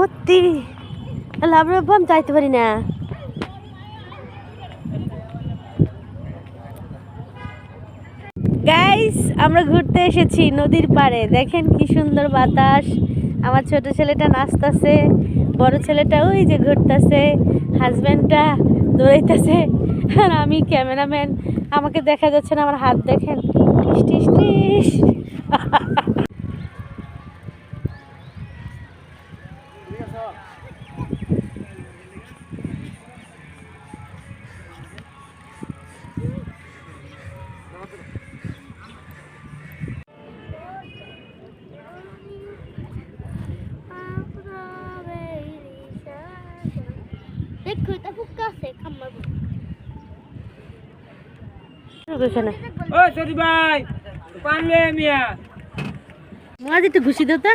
ভর্তি, আমরা যাইতে পারি না। গাইস, আমরা ঘুরতে এসেছি নদীর পাড়ে। দেখেন কি সুন্দর বাতাস। আমার ছোট ছেলেটা নাচতেছে, বড় ছেলেটা ওই যে ঘুরতেছে, হাজব্যান্ডটা দৌড়াইতেছে, আর আমি ক্যামেরাম্যান। আমাকে দেখা যাচ্ছে না, আমার হাত দেখেন, টিস টিস টিস। একটু ঘুষি দাও তা।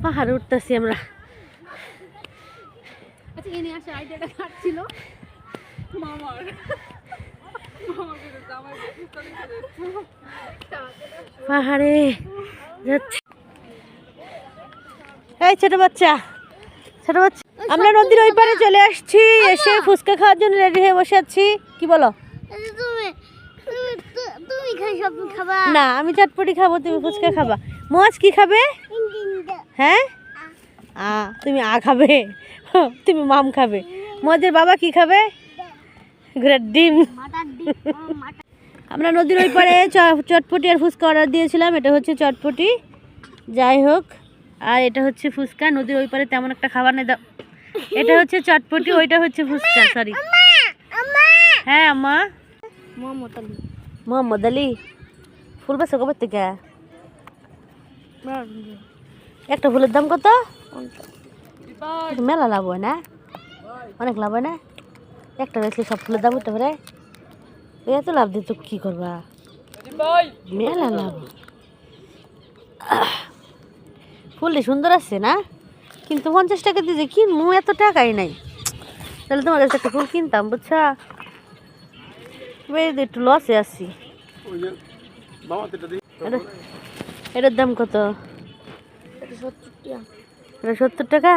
পাহাড়ে উঠতেছি আমরা। পাহাড়ে যাচ্ছি। এই ছোট বাচ্চা, আমরা নদীর ওই পারে চলে আসছি। এসে ফুচকা খাওয়ার জন্য রেডি হয়ে বসে আছি। কি বলো? না, আমি চটপটি খাবো, তুমি ফুচকা খাবা। মোয়াজ কি খাবে? হ্যাঁ, তুমি খাবে, তুমি মাম খাবে। মোয়াজের বাবা কি খাবে? ঘোড়ার ডিম। আমরা নদীর ওই পারে চটপটি আর ফুচকা অর্ডার দিয়েছিলাম। এটা হচ্ছে চটপটি, যাই হোক, আর এটা হচ্ছে ফুচকা। নদীর ওই পারে তেমন একটা খাবার নেই। এটা হচ্ছে চটপটি, ওইটা হচ্ছে ফুচকা। সরি, হ্যাঁ আম্মা। মোহাম্মদ আলী ফুল বেচো কবে থেকে? একটা ফুলের দাম কত? মেলা লাভ হয় না? অনেক লাভ হয় না? একটা বেচলে সব ফুলের দাম উঠতে পারে? এত লাভ দিত কি করবা? মেলা লাভ। ফুলটি সুন্দর আছে না, কিন্তু 50 টাকা দিয়ে কিনবো, এত টাকাই নাই। তাহলে তোমার কাছে একটা ফুল কিনতাম, বুঝছা? একটু লসে আছি। এটার দাম কত? 70 টাকা।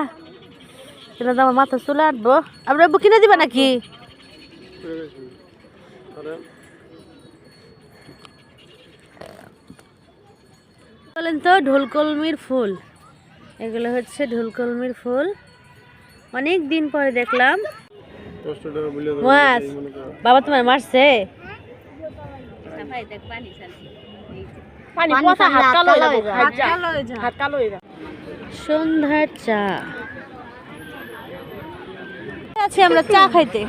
এটা তো আমার মাথা চলে আটবো। আমরা কিনে দিবা নাকি? বলেন তো, ঢোলকলমির ফুল। এগুলো হচ্ছে ঢোলকলমির ফুল। অনেক দিন পরে দেখলাম। বাবা তোমার মারছে? সন্ধ্যার চা আছে, আমরা চা খাইতে।